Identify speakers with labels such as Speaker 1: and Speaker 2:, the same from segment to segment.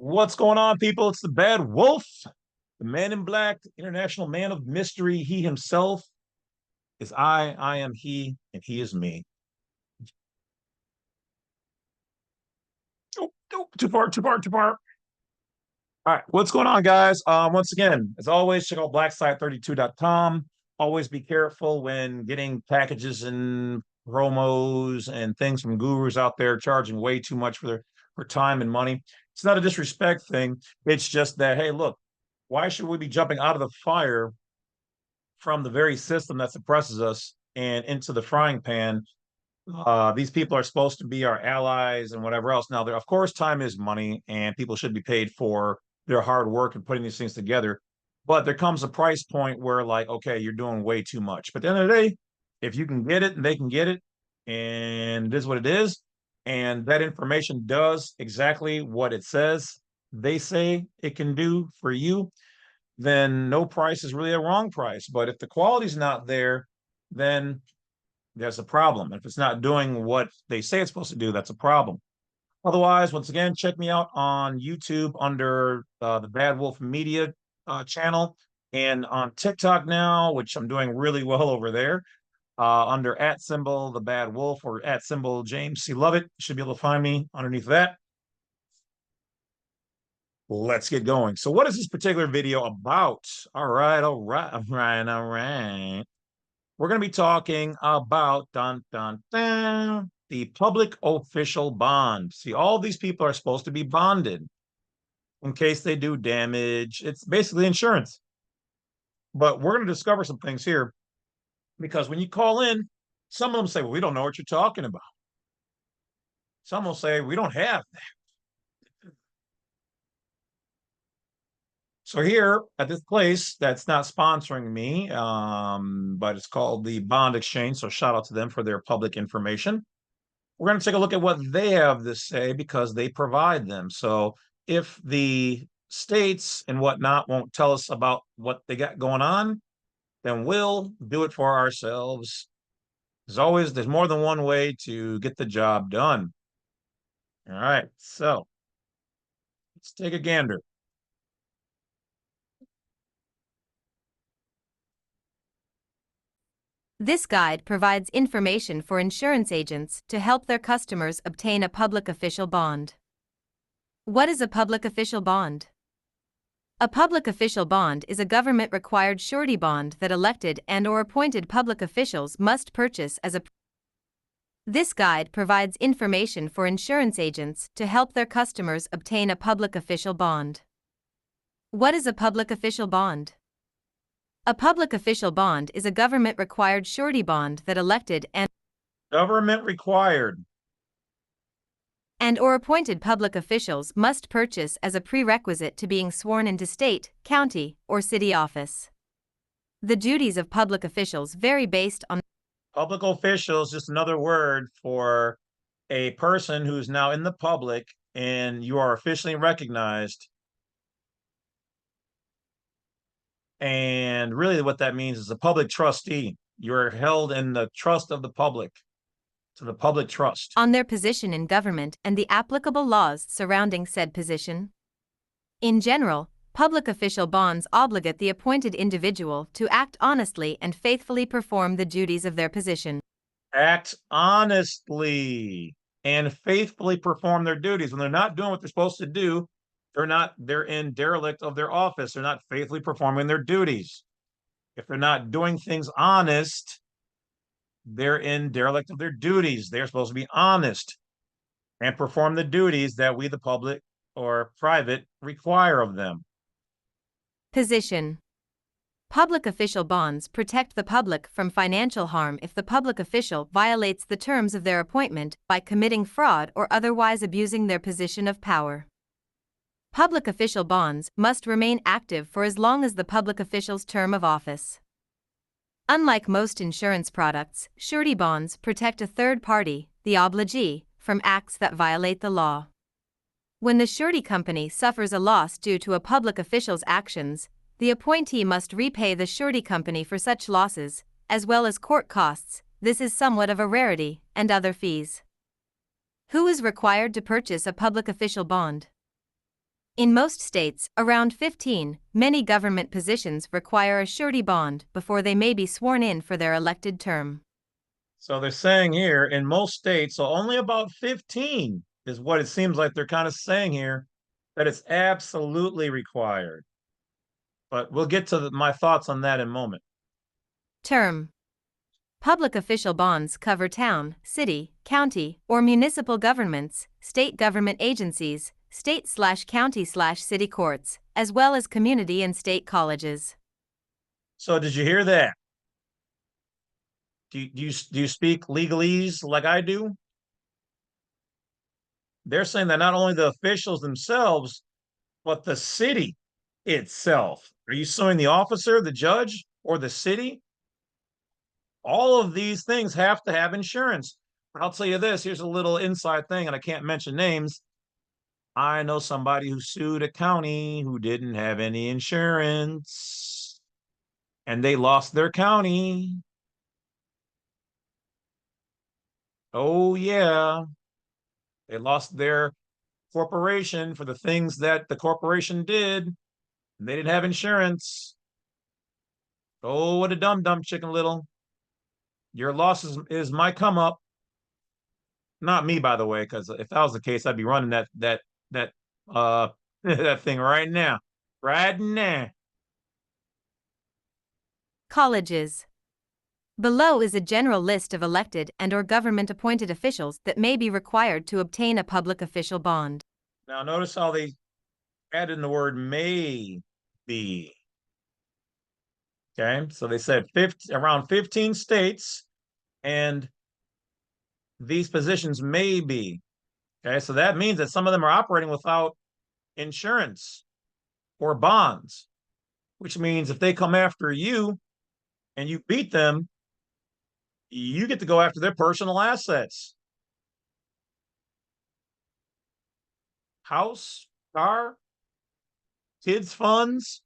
Speaker 1: What's going on, people? It's the Badwolf, the man in black, the international man of mystery. He himself is I am he, and he is me. Oh, oh, too far, too far, too far. All right, what's going on, guys? Once again, as always, check out blacksite32.com. Always be careful when getting packages and promos and things from gurus out there charging way too much for time and money. It's not a disrespect thing. It's just that, hey, look, why should we be jumping out of the fire from the very system that suppresses us and into the frying pan? These people are supposed to be our allies and whatever else. Now, there, of course, time is money, and people should be paid for their hard work and putting these things together. But there comes a price point where, like, okay, you're doing way too much. But at the end of the day, if you can get it and they can get it, and it is what it is, and that information does exactly what it says they say it can do for you, then no price is really a wrong price. But if the quality's not there, then there's a problem. If it's not doing what they say it's supposed to do, that's a problem. Otherwise, once again, check me out on YouTube under the Bad Wolf Media channel, and on TikTok now, which I'm doing really well over there, under at symbol the Bad Wolf or at symbol James C Lovett. You should be able to find me underneath that. Let's get going. So what is this particular video about? All right, all right, all right, all right. We're going to be talking about the public official bond. See, all these people are supposed to be bonded in case they do damage. It's basically insurance. But we're going to discover some things here because when you call in, some of them say, well, we don't know what you're talking about. Some will say, we don't have that. So here at this place that's not sponsoring me, but it's called the Bond Exchange. So shout out to them for their public information. We're going to take a look at what they have to say because they provide them. So if the states and whatnot won't tell us about what they got going on, then we'll do it for ourselves. There's more than one way to get the job done. All right, so let's take a gander.
Speaker 2: This guide provides information for insurance agents to help their customers obtain a public official bond. What is a public official bond? A public official bond is a government-required surety bond that elected and/or appointed public officials must purchase as a. This guide provides information for insurance agents to help their customers obtain a public official bond. What is a public official bond? A public official bond is a government-required surety bond that elected and
Speaker 1: Government required.
Speaker 2: or appointed public officials must purchase as a prerequisite to being sworn into state, county, or city office. The duties of public officials vary based on.
Speaker 1: Public officials, just another word for a person who's now in the public and you are officially recognized. And really what that means is a public trustee. You're held in the trust of the public, to the public trust.
Speaker 2: On their position in government and the applicable laws surrounding said position. In general, public official bonds obligate the appointed individual to act honestly and faithfully perform the duties of their position.
Speaker 1: Act honestly and faithfully perform their duties. When they're not doing what they're supposed to do, they're in derelict of their office. They're not faithfully performing their duties. If they're not doing things honest, they're in derelict of their duties. They're supposed to be honest and perform the duties that we, the public or private, require of them.
Speaker 2: Position. Public official bonds protect the public from financial harm if the public official violates the terms of their appointment by committing fraud or otherwise abusing their position of power. Public official bonds must remain active for as long as the public official's term of office. Unlike most insurance products, surety bonds protect a third party, the obligee, from acts that violate the law. When the surety company suffers a loss due to a public official's actions, the appointee must repay the surety company for such losses, as well as court costs. This is somewhat of a rarity, and other fees. Who is required to purchase a public official bond? In most states, around 15, many government positions require a surety bond before they may be sworn in for their elected term.
Speaker 1: So they're saying here in most states, so only about 15 is what it seems like they're kind of saying here, that it's absolutely required. But we'll get to my thoughts on that in a moment.
Speaker 2: Term. Public official bonds cover town, city, county, or municipal governments, state government agencies, state/county/city courts, as well as community and state colleges.
Speaker 1: So did you hear that? Do you speak legalese like I do? They're saying that not only the officials themselves, but the city itself. Are you suing the officer, the judge, or the city? All of these things have to have insurance. I'll tell you this, here's a little inside thing, and I can't mention names. I know somebody who sued a county who didn't have any insurance, and they lost their county. Oh, yeah. They lost their corporation for the things that the corporation did. And they didn't have insurance. Oh, what a dumb chicken little. Your loss is my come up. Not me, by the way, because if that was the case, I'd be running that that thing right now. Right now.
Speaker 2: Colleges. Below is a general list of elected and/or government-appointed officials that may be required to obtain a public official bond.
Speaker 1: Now, notice how they added in the word may be. Okay, so they said around 15 states, and these positions may be. Okay, so that means that some of them are operating without insurance or bonds, which means if they come after you and you beat them, you get to go after their personal assets. House, car, kids' funds.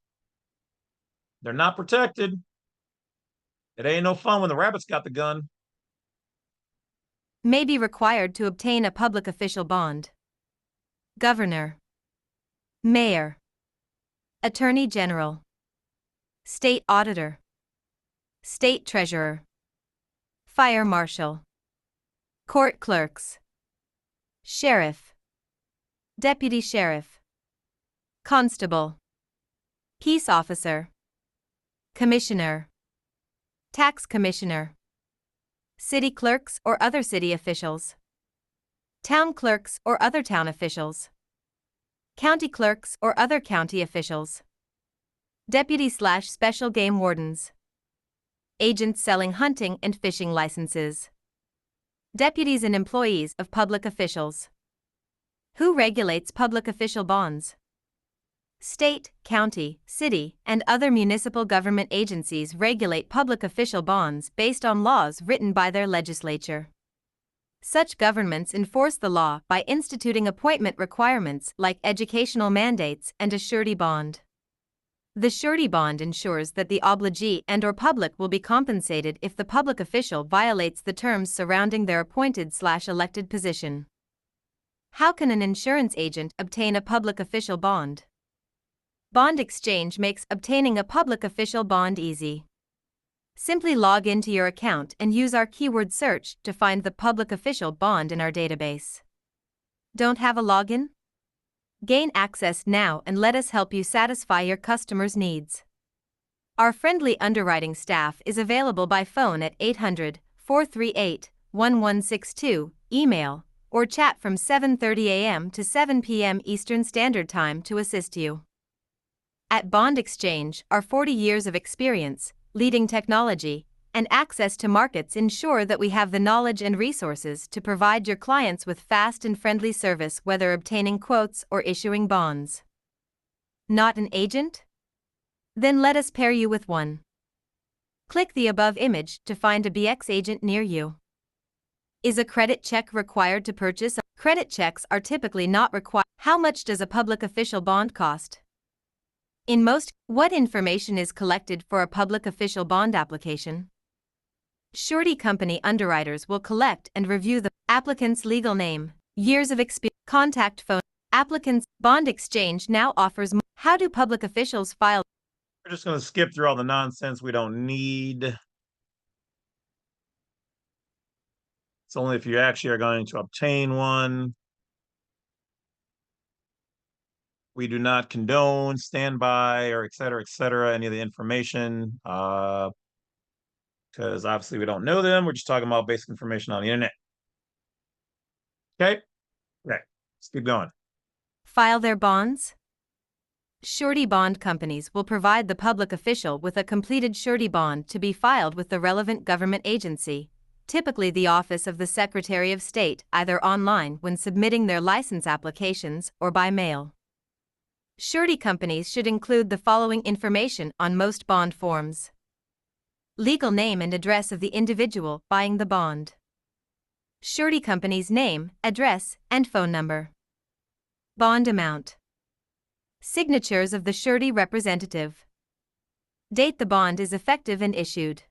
Speaker 1: They're not protected. It ain't no fun when the rabbit's got the gun.
Speaker 2: May be required to obtain a public official bond. Governor, Mayor, Attorney General, State Auditor, State Treasurer, Fire Marshal, Court Clerks, Sheriff, Deputy Sheriff, Constable, Peace Officer, Commissioner, Tax Commissioner, City Clerks or other city officials, Town Clerks or other town officials, County Clerks or other county officials, Deputy/Special Game Wardens, Agents selling hunting and fishing licenses, Deputies and employees of public officials. Who regulates public official bonds? State, county, city, and other municipal government agencies regulate public official bonds based on laws written by their legislature. Such governments enforce the law by instituting appointment requirements like educational mandates and a surety bond. The surety bond ensures that the obligee and/or public will be compensated if the public official violates the terms surrounding their appointed/elected position. How can an insurance agent obtain a public official bond? Bond Exchange makes obtaining a public official bond easy. Simply log into your account and use our keyword search to find the public official bond in our database. Don't have a login? Gain access now and let us help you satisfy your customers' needs. Our friendly underwriting staff is available by phone at 800-438-1162, email, or chat from 7:30 a.m. to 7 p.m. Eastern Standard Time to assist you. At Bond Exchange, our 40 years of experience, leading technology, and access to markets ensure that we have the knowledge and resources to provide your clients with fast and friendly service, whether obtaining quotes or issuing bonds. Not an agent? Then let us pair you with one. Click the above image to find a BX agent near you. Is a credit check required to purchase? Credit checks are typically not required. How much does a public official bond cost? In most, what information is collected for a public official bond application? Surety company underwriters will collect and review the applicant's legal name, years of experience, contact phone, Applicants' bond exchange now offers. How do public officials file?
Speaker 1: We're just going to skip through all the nonsense we don't need. It's only if you actually are going to obtain one. We do not condone, stand by, or et cetera, any of the information. Because obviously we don't know them. We're just talking about basic information on the internet. Okay? Okay. Let's keep going.
Speaker 2: File their bonds? Surety bond companies will provide the public official with a completed surety bond to be filed with the relevant government agency, typically the Office of the Secretary of State, either online when submitting their license applications or by mail. Surety companies should include the following information on most bond forms: legal name and address of the individual buying the bond, surety company's name, address, and phone number, bond amount, signatures of the surety representative, date the bond is effective and issued,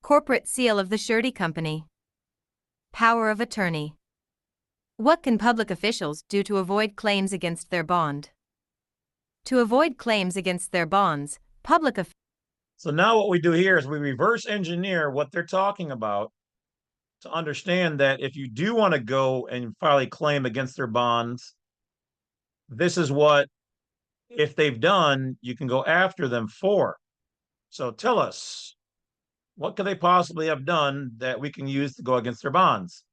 Speaker 2: corporate seal of the surety company, power of attorney. What can public officials do to avoid claims against their bond? To avoid claims against their bonds,
Speaker 1: So now what we do here is we reverse engineer what they're talking about to understand that if you do want to go and file a claim against their bonds, this is what, if they've done, you can go after them for. So tell us, what could they possibly have done that we can use to go against their bonds?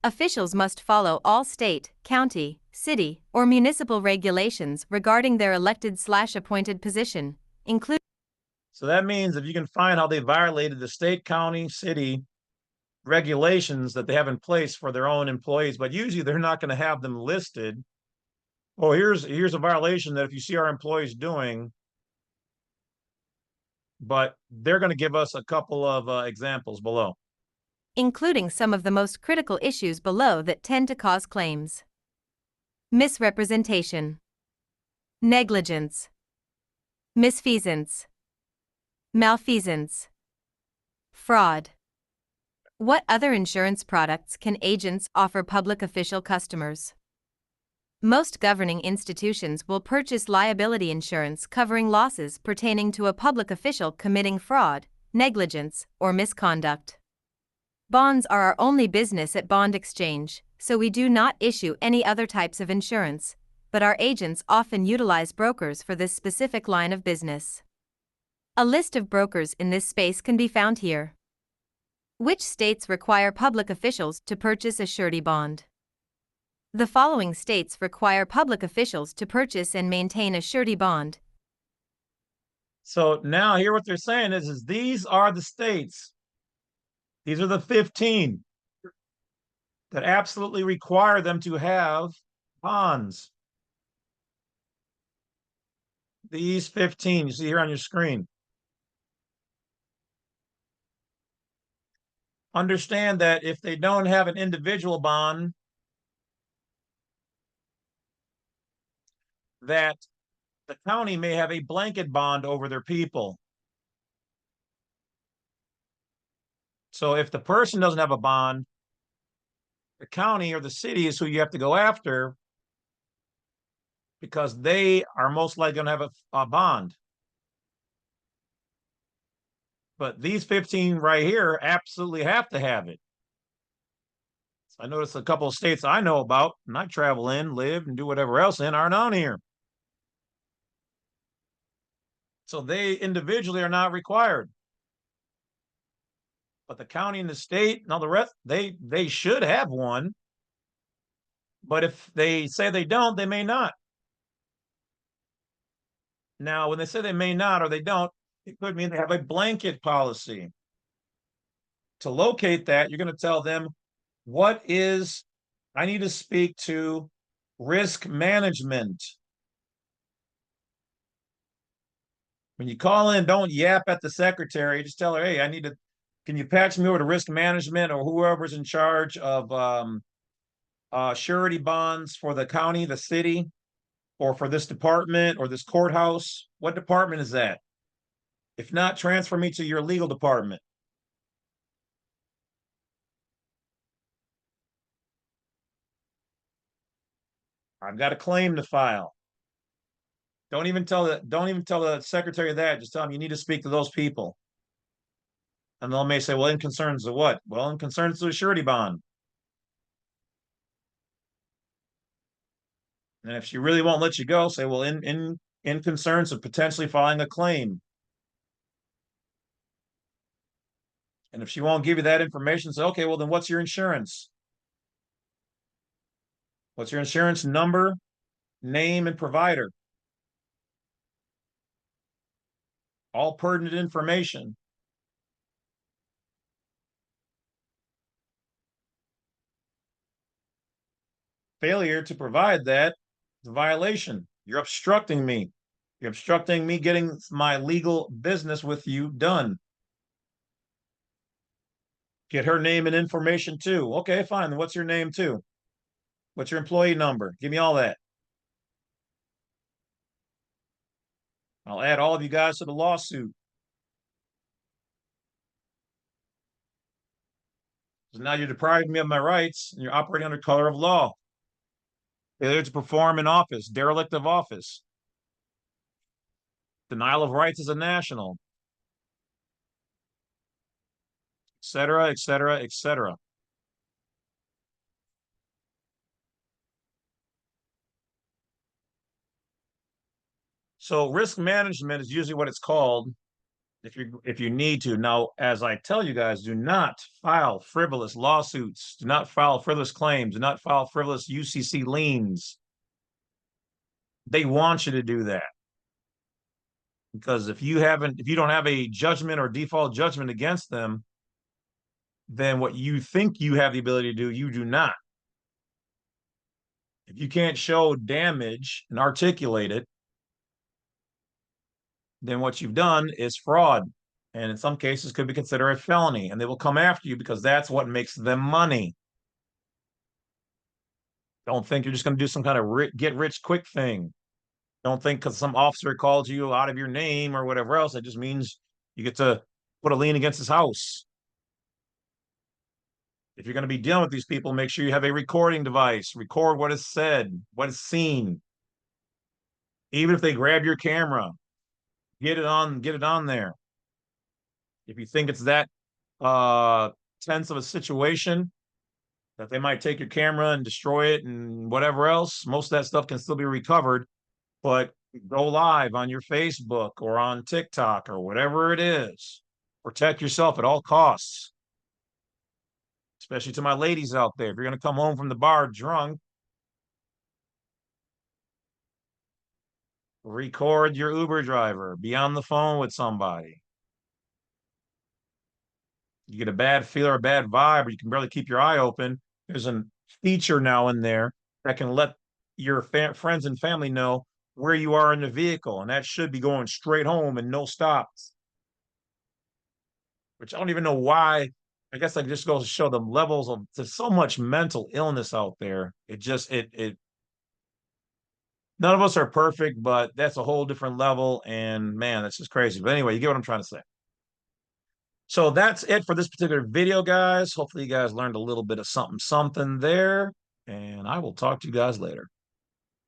Speaker 2: officials must follow all state, county, city, or municipal regulations regarding their elected/appointed position, including.
Speaker 1: So that means if you can find how they violated the state, county, city regulations that they have in place for their own employees, but usually they're not going to have them listed. Oh, here's a violation that if you see our employees doing, but they're going to give us a couple of examples below.
Speaker 2: Including some of the most critical issues below that tend to cause claims: misrepresentation, negligence, misfeasance, malfeasance, fraud. What other insurance products can agents offer public official customers? Most governing institutions will purchase liability insurance covering losses pertaining to a public official committing fraud, negligence, or misconduct. Bonds are our only business at Bond Exchange, so we do not issue any other types of insurance, but our agents often utilize brokers for this specific line of business. A list of brokers in this space can be found here. Which states require public officials to purchase a surety bond? The following states require public officials to purchase and maintain a surety bond.
Speaker 1: So now here what they're saying is these are the states. These are the 15 that absolutely require them to have bonds. These 15 you see here on your screen. Understand that if they don't have an individual bond, that the county may have a blanket bond over their people. So if the person doesn't have a bond, the county or the city is who you have to go after because they are most likely going to have a bond. But these 15 right here absolutely have to have it. So I noticed a couple of states I know about, and I travel in, live, and do whatever else in, aren't on here. So they individually are not required. But the county and the state and all the rest, they should have one. But if they say they don't, they may not. Now, when they say they may not or they don't, it could mean they have a blanket policy. To locate that, you're going to tell them, I need to speak to risk management. When you call in, don't yap at the secretary. Just tell her, hey, can you patch me over to risk management or whoever's in charge of surety bonds for the county, the city, or for this department or this courthouse? What department is that? If not, transfer me to your legal department. I've got a claim to file. Don't even tell the secretary that. Just tell them you need to speak to those people. And they may say, well, in concerns of what? Well, in concerns of a surety bond. And if she really won't let you go, say, well, in concerns of potentially filing a claim. And if she won't give you that information, say, okay, well, then what's your insurance? What's your insurance number, name, and provider? All pertinent information. Failure to provide that is a violation. You're obstructing me. You're obstructing me getting my legal business with you done. Get her name and information too. Okay, fine. What's your name too? What's your employee number? Give me all that. I'll add all of you guys to the lawsuit. So now you're depriving me of my rights and you're operating under color of law. Failure to perform in office, derelict of office, denial of rights as a national, etc., etc., etc. So risk management is usually what it's called if you need to. Now, as I tell you guys, do not file frivolous lawsuits, do not file frivolous claims, do not file frivolous UCC liens. They want you to do that. Because if you don't have a judgment or default judgment against them, then what you think you have the ability to do, you do not. If you can't show damage and articulate it, then what you've done is fraud. And in some cases could be considered a felony. And they will come after you because that's what makes them money. Don't think you're just going to do some kind of get rich quick thing. Don't think because some officer called you out of your name or whatever else, it just means you get to put a lien against his house. If you're going to be dealing with these people, make sure you have a recording device. Record what is said, what is seen. Even if they grab your camera, get it on there. If you think it's that tense of a situation that they might take your camera and destroy it and whatever else, most of that stuff can still be recovered. But go live on your Facebook or on TikTok or whatever it is. Protect yourself at all costs. Especially to my ladies out there. If you're going to come home from the bar drunk, record your Uber driver. Be on the phone with somebody. You get a bad feel or a bad vibe, or you can barely keep your eye open. There's a feature now in there that can let your friends and family know where you are in the vehicle, and that should be going straight home and no stops. Which I don't even know why. I guess I just goes to show the levels of there's so much mental illness out there. None of us are perfect, but that's a whole different level. And man, that's just crazy. But anyway, you get what I'm trying to say. So that's it for this particular video, guys. Hopefully you guys learned a little bit of something there. And I will talk to you guys later.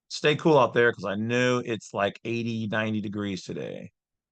Speaker 1: Stay cool out there because I know it's like 80, 90 degrees today.